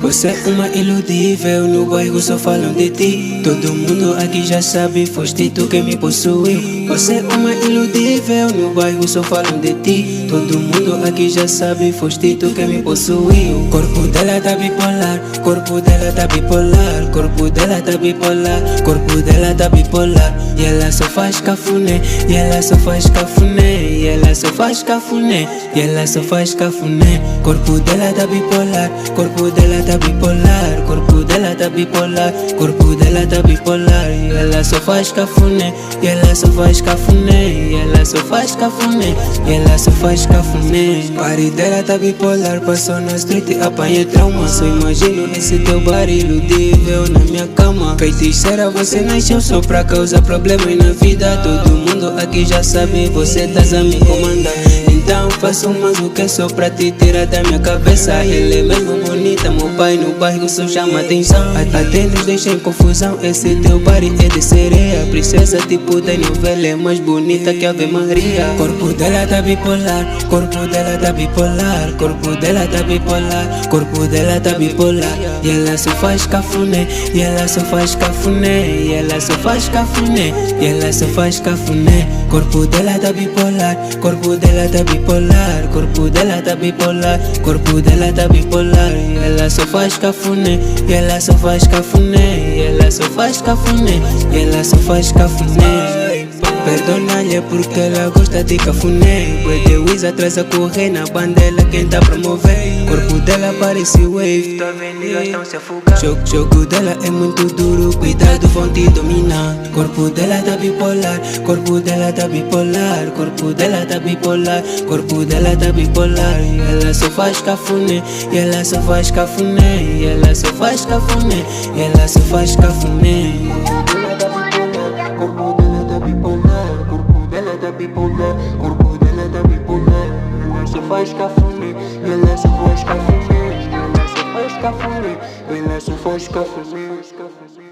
Você é uma iludível, no bairro só falam de ti. Todo mundo aqui já sabe, foste tu quem me possuiu. Você é uma iludível, no bairro só falam de ti. Todo mundo aqui já sabe, foste tu quem me possuiu. Corpo dela tá bipolar, corpo dela tá bipolar, corpo dela tá bipolar, corpo dela tá bipolar. E ela só faz cafuné, e ela só faz cafuné, e ela só faz cafuné, e ela só faz cafuné. Corpo dela tá bipolar, corpo dela tá bipolar, corpo dela tá bipolar, corpo dela tá bipolar. E ela só faz cafuné, e ela só faz cafuné, e ela só faz cafuné, e ela só faz cafuné. Pare dela tá bipolar, passou na street e apanhei trauma. Só imagino esse teu bar iludível na minha cama. Feiticeira, você nasceu só pra causar problemas na vida. Todo mundo aqui já sabe, você tá a me comandar. Então faço mais o que é só pra te tirar da minha cabeça. Ela é mesmo bonita, meu pai no bairro só chama atenção. Até nos deixa em confusão, esse teu body é de sereia. Princesa tipo da novela, é mais bonita que Ave Maria. Corpo dela tá bipolar, corpo dela tá bipolar, corpo dela tá bipolar, corpo dela tá bipolar. E ela só faz cafuné, e ela só faz cafuné, e ela só faz cafuné, e ela só faz cafuné. Corpo dela tá bipolar, corpo dela tá bipolar, corpo dela tá bipolar, corpo dela tá bipolar. E ela só faz cafuné, e ela só faz cafuné, e ela só faz cafuné, e ela só faz cafuné. Perdona-lhe porque ela gosta de cafuné. Brede Wiz atrás a correr na bandela, quem tá promover. Corpo dela parece wave, tua avenidas estão se afogar. Jogo dela é muito duro, cuidado vão te dominar. Corpo dela tá bipolar, corpo dela tá bipolar, corpo dela tá bipolar, corpo dela tá bipolar. E ela só faz cafuné, e ela só faz cafuné, e ela só faz cafuné, e ela só faz cafuné. Corpo dela tá bipolar, corpo dela tá bipolar, corpo dela tá bipolar. Ela só faz cafuné, ela só faz cafuné, ela só faz cafuné, ela só faz cafuné.